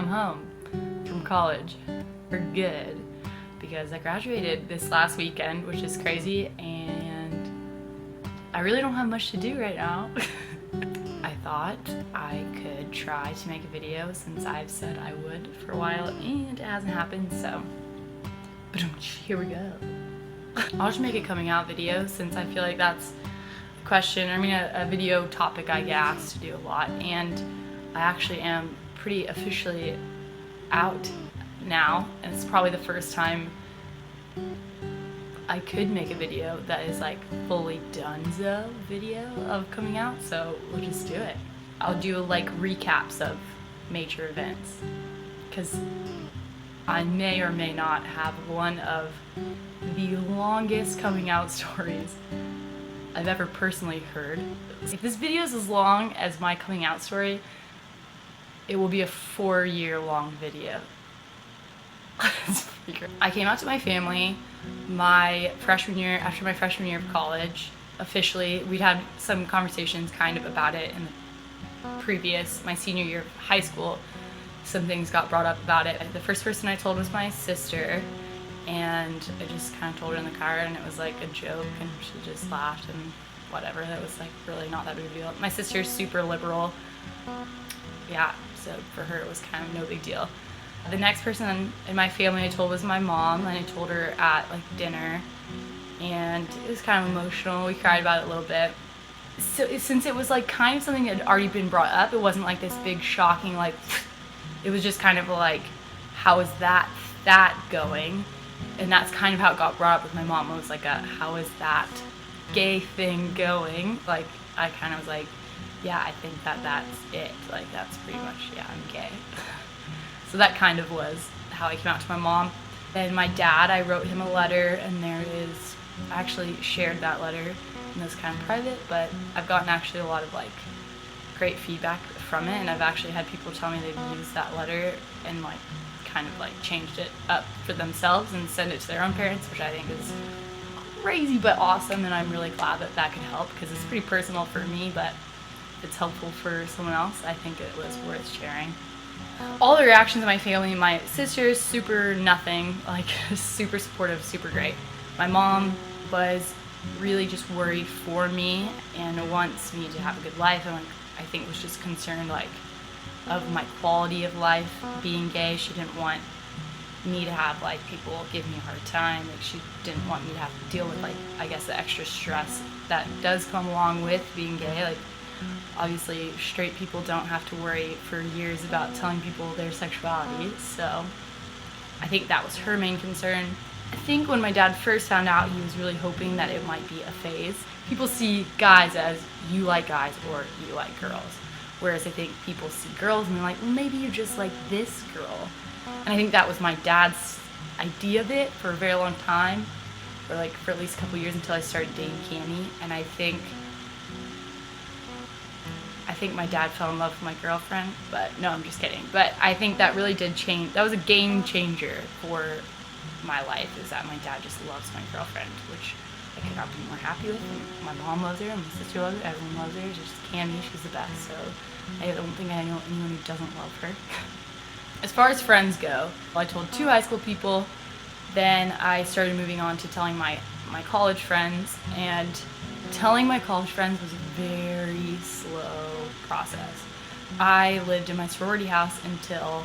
I'm home from college for good because I graduated this last weekend, which is crazy, and I really don't have much to do right now. I thought I could try to make a video since I've said I would for a while and it hasn't happened, so here we go. I'll just make a coming out video since I feel like that's a question, a video topic I get asked to do a lot, and I actually am pretty officially out now, and it's probably the first time I could make a video that is like fully donezo video of coming out, so we'll just do it. I'll do like recaps of major events because I may or may not have one of the longest coming out stories I've ever personally heard. If this video is as long as my coming out story, it will be a 4-year-long video. I came out to my family my freshman year, after my freshman year of college, officially. We'd had some conversations kind of about it in the previous, my senior year of high school. Some things got brought up about it. The first person I told was my sister, and I just kind of told her in the car, and it was like a joke, and she just laughed and whatever. That was like really not that big a deal. My sister's super liberal. Yeah, so for her it was kind of no big deal. The next person in my family I told was my mom, and I told her at like dinner, and it was kind of emotional. We cried about it a little bit. So since it was like kind of something that had already been brought up, it wasn't like this big shocking like, it was just kind of like, how is that going? And that's kind of how it got brought up with my mom. It was like how is that gay thing going? Like I kind of was like, yeah, I think that's it. Like that's pretty much, yeah, I'm gay. So that kind of was how I came out to my mom. And my dad, I wrote him a letter, and I actually shared that letter, and it was kind of private, but I've gotten actually a lot of like great feedback from it, and I've actually had people tell me they've used that letter and like kind of like changed it up for themselves and send it to their own parents, which I think is crazy but awesome, and I'm really glad that that could help because it's pretty personal for me, but if it's helpful for someone else, I think it was worth sharing. All the reactions of my family, my sister's super nothing, like super supportive, super great. My mom was really just worried for me and wants me to have a good life, and like, I think was just concerned like of my quality of life being gay. She didn't want me to have like people give me a hard time. Like she didn't want me to have to deal with like, I guess, the extra stress that does come along with being gay. Like obviously straight people don't have to worry for years about telling people their sexuality, so I think that was her main concern. I think when my dad first found out, he was really hoping that it might be a phase. People see guys as you like guys or you like girls, whereas I think people see girls and they're like, well, maybe you just like this girl. And I think that was my dad's idea of it for a very long time, or like for at least a couple years until I started dating Candy. And I think my dad fell in love with my girlfriend, but no, I'm just kidding. But I think that really did change. That was a game changer for my life, is that my dad just loves my girlfriend, which I could not be more happy with. And my mom loves her, and my sister loves her, everyone loves her. It's just Candy, she's the best, so I don't think I know anyone who doesn't love her. As far as friends go, I told 2 high school people, then I started moving on to telling my college friends, and telling my college friends was a very slow process. I lived in my sorority house until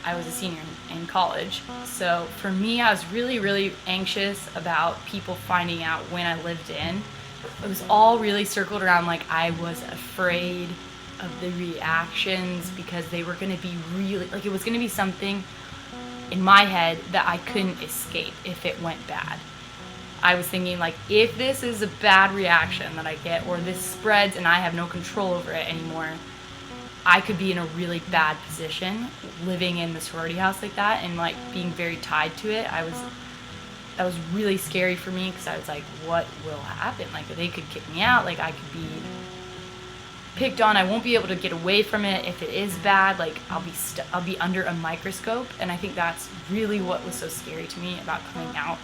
I was a senior in college. So for me, I was really, really anxious about people finding out when I lived in. It was all really circled around like I was afraid of the reactions because they were going to be really, like it was going to be something in my head that I couldn't escape if it went bad. I was thinking like, if this is a bad reaction that I get, or this spreads and I have no control over it anymore, I could be in a really bad position living in the sorority house like that and like being very tied to it. That was really scary for me because I was like, what will happen? Like they could kick me out, like I could be picked on, I won't be able to get away from it if it is bad, like I'll be under a microscope. And I think that's really what was so scary to me about coming out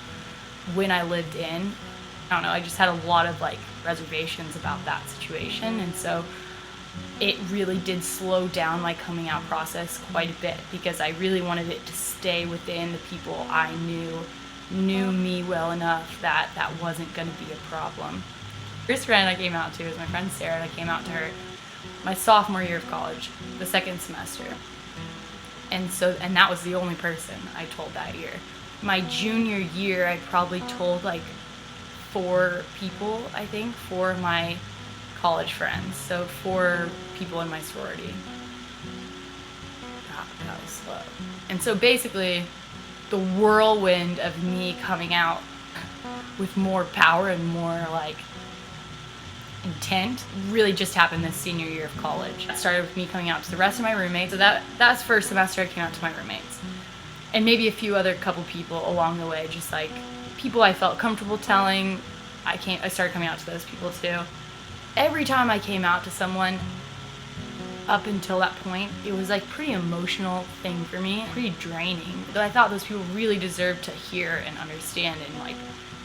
when I lived in. I don't know, I just had a lot of like reservations about that situation, and so it really did slow down my coming out process quite a bit, because I really wanted it to stay within the people I knew me well enough that that wasn't going to be a problem. First friend I came out to was my friend Sarah, and I came out to her my sophomore year of college, the second semester. And that was the only person I told that year. My junior year, I probably told like 4 people, I think, 4 of my college friends. So 4 people in my sorority. That was slow. And so basically, the whirlwind of me coming out with more power and more like intent really just happened this senior year of college. It started with me coming out to the rest of my roommates. So that's first semester I came out to my roommates. And maybe a few other couple people along the way, just like people I felt comfortable telling. I started coming out to those people too. Every time I came out to someone up until that point, it was like pretty emotional thing for me, pretty draining. Though I thought those people really deserved to hear and understand and like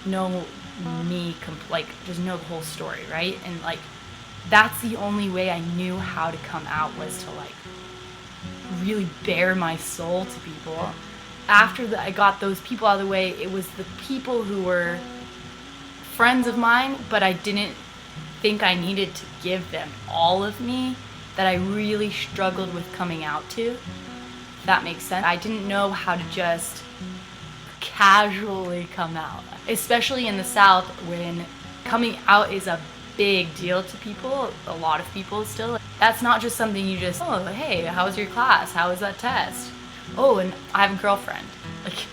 know me, like just know the whole story, right? And like that's the only way I knew how to come out, was to like really bare my soul to people. After I got those people out of the way, it was the people who were friends of mine, but I didn't think I needed to give them all of me, that I really struggled with coming out to. If that makes sense. I didn't know how to just casually come out, especially in the South, when coming out is a big deal to people, a lot of people still. That's not just something you just, oh, hey, how was your class? How was that test? Oh, and I have a girlfriend. Like,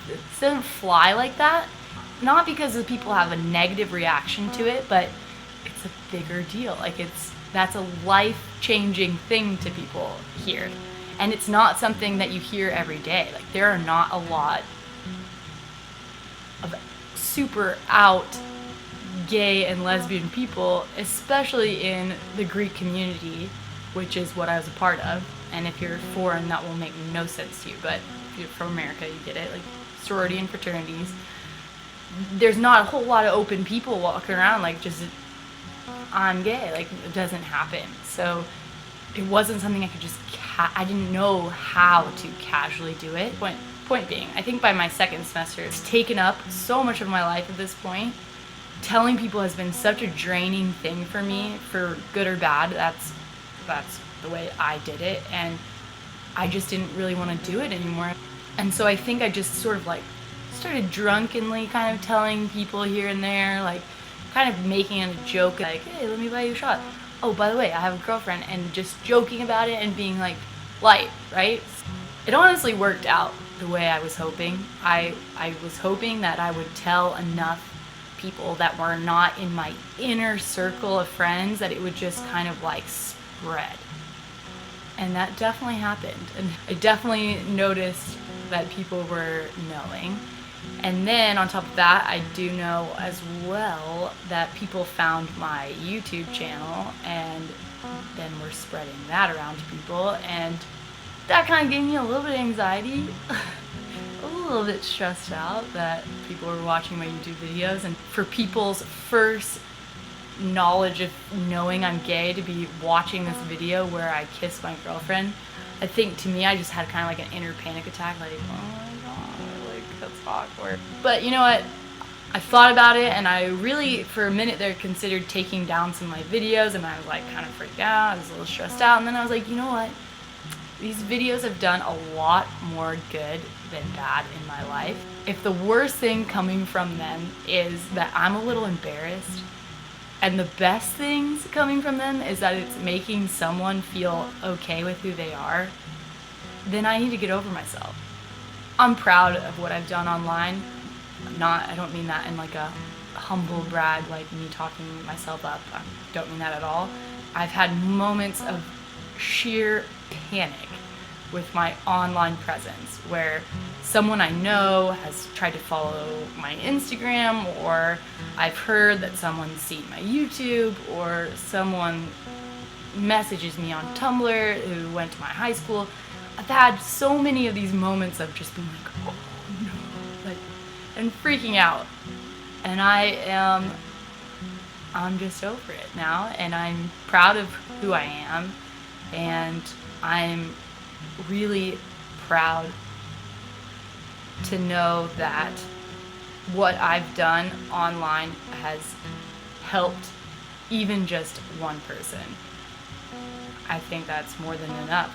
it doesn't fly like that. Not because the people have a negative reaction to it, but it's a bigger deal. Like that's a life-changing thing to people here. And it's not something that you hear every day. Like there are not a lot of super out gay and lesbian people, especially in the Greek community, which is what I was a part of. And if you're foreign, that will make no sense to you. But if you're from America, you get it. Like sorority and fraternities. There's not a whole lot of open people walking around like just, I'm gay. Like it doesn't happen. So it wasn't something I could just, I didn't know how to casually do it. Point being, I think by my second semester, it's taken up so much of my life at this point. Telling people has been such a draining thing for me, for good or bad. That's the way I did it, and I just didn't really want to do it anymore. And so I think I just sort of like started drunkenly kind of telling people here and there, like kind of making it a joke, like, hey, let me buy you a shot. Oh, by the way, I have a girlfriend, and just joking about it and being like light, right? It honestly worked out the way I was hoping. I was hoping that I would tell enough people that were not in my inner circle of friends that it would just kind of like spread. And that definitely happened. And I definitely noticed that people were knowing. And then on top of that, I do know as well that people found my YouTube channel and then were spreading that around to people. And that kind of gave me a little bit of anxiety, a little bit stressed out that people were watching my YouTube videos. And for people's first knowledge of knowing I'm gay to be watching this video where I kiss my girlfriend, I think to me I just had kind of like an inner panic attack, like, oh my god, like that's awkward. But you know what? I thought about it, and I really, for a minute there, considered taking down some of my videos, and I was like kind of freaked out, I was a little stressed out, and then I was like, you know what? These videos have done a lot more good than bad in my life. If the worst thing coming from them is that I'm a little embarrassed, and the best things coming from them is that it's making someone feel okay with who they are, then I need to get over myself. I'm proud of what I've done online. I don't mean that in like a humble brag, like me talking myself up. I don't mean that at all. I've had moments of sheer panic with my online presence where someone I know has tried to follow my Instagram, or I've heard that someone's seen my YouTube, or someone messages me on Tumblr who went to my high school. I've had so many of these moments of just being like, oh no, like, and freaking out. And I am I'm just over it now, and I'm proud of who I am, and I'm really proud to know that what I've done online has helped even just one person. I think that's more than enough.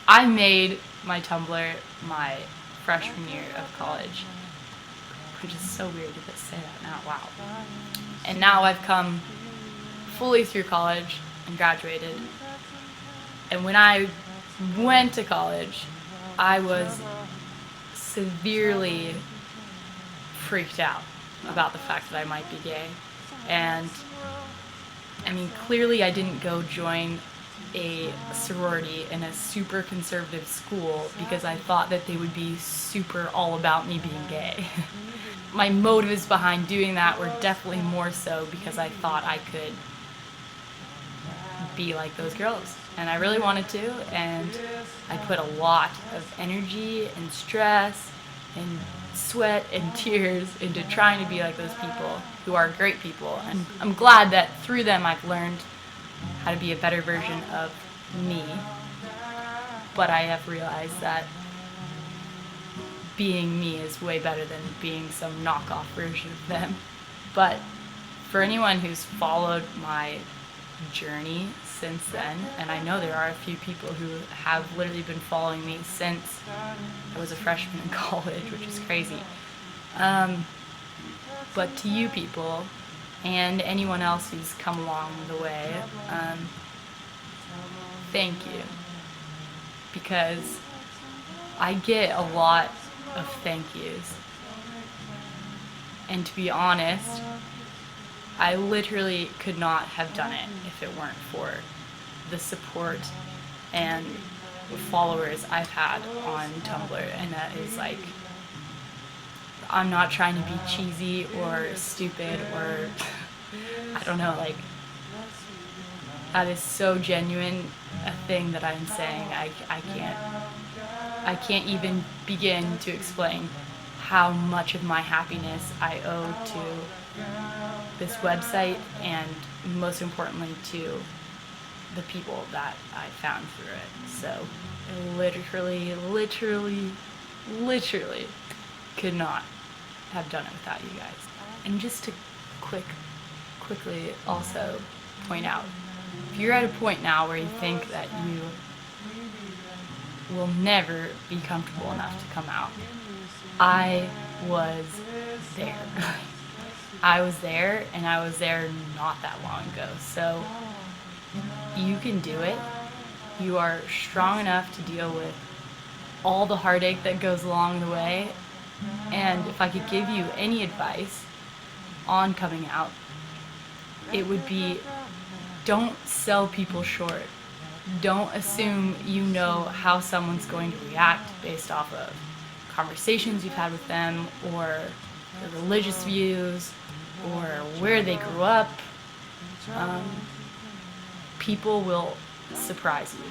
I made my Tumblr my freshman year of college, which is so weird to just say that now, wow. And now I've come fully through college and graduated. And when I went to college, I was severely freaked out about the fact that I might be gay. And I mean, clearly I didn't go join a sorority in a super conservative school because I thought that they would be super all about me being gay. My motives behind doing that were definitely more so because I thought I could be like those girls, and I really wanted to, and I put a lot of energy and stress and sweat and tears into trying to be like those people who are great people, and I'm glad that through them I've learned how to be a better version of me. But I have realized that being me is way better than being some knockoff version of them. But for anyone who's followed my journey since then, and I know there are a few people who have literally been following me since I was a freshman in college, which is crazy. But to you people, and anyone else who's come along the way, thank you. Because I get a lot of thank yous. And to be honest, I literally could not have done it if it weren't for the support and followers I've had on Tumblr. And that is like, I'm not trying to be cheesy or stupid or I don't know, like, that is so genuine a thing that I'm saying. I can't even begin to explain how much of my happiness I owe to this website, and most importantly to the people that I found through it. So I literally could not have done it without you guys. And just to quickly also point out, if you're at a point now where you think that you will never be comfortable enough to come out, I was there. I was there, and I was there not that long ago. So you can do it. You are strong enough to deal with all the heartache that goes along the way. And if I could give you any advice on coming out, it would be, don't sell people short. Don't assume you know how someone's going to react based off of conversations you've had with them, or their religious views, or where they grew up. People will surprise you.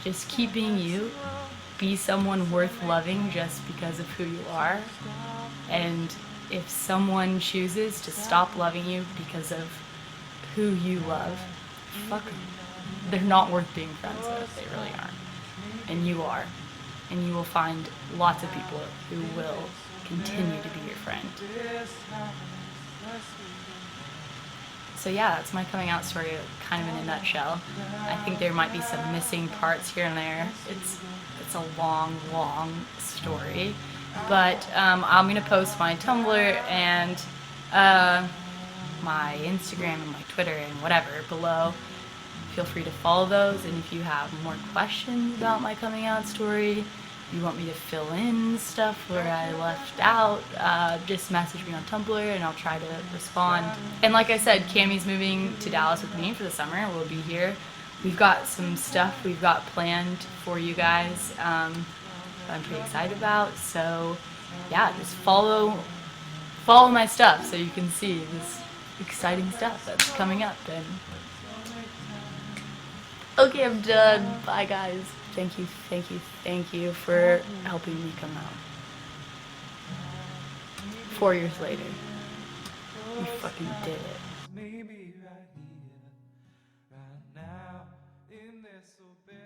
Just keep being you. Be someone worth loving just because of who you are. And if someone chooses to stop loving you because of who you love, fuck them. They're not worth being friends with. They really aren't. And you are. And you will find lots of people who will continue to be your friend. So yeah, that's my coming out story, kind of in a nutshell. I think there might be some missing parts here and there. It's a long story. But I'm going to post my Tumblr and my Instagram and my Twitter and whatever below. Feel free to follow those, and if you have more questions about my coming out story, you want me to fill in stuff where I left out, just message me on Tumblr and I'll try to respond. And like I said, Cammie's moving to Dallas with me for the summer. We'll be here. We've got some stuff we've got planned for you guys that I'm pretty excited about. So yeah, just follow my stuff so you can see this exciting stuff that's coming up. And okay, I'm done. Bye guys. Thank you for helping me come out. 4 years later. You fucking did it. so big.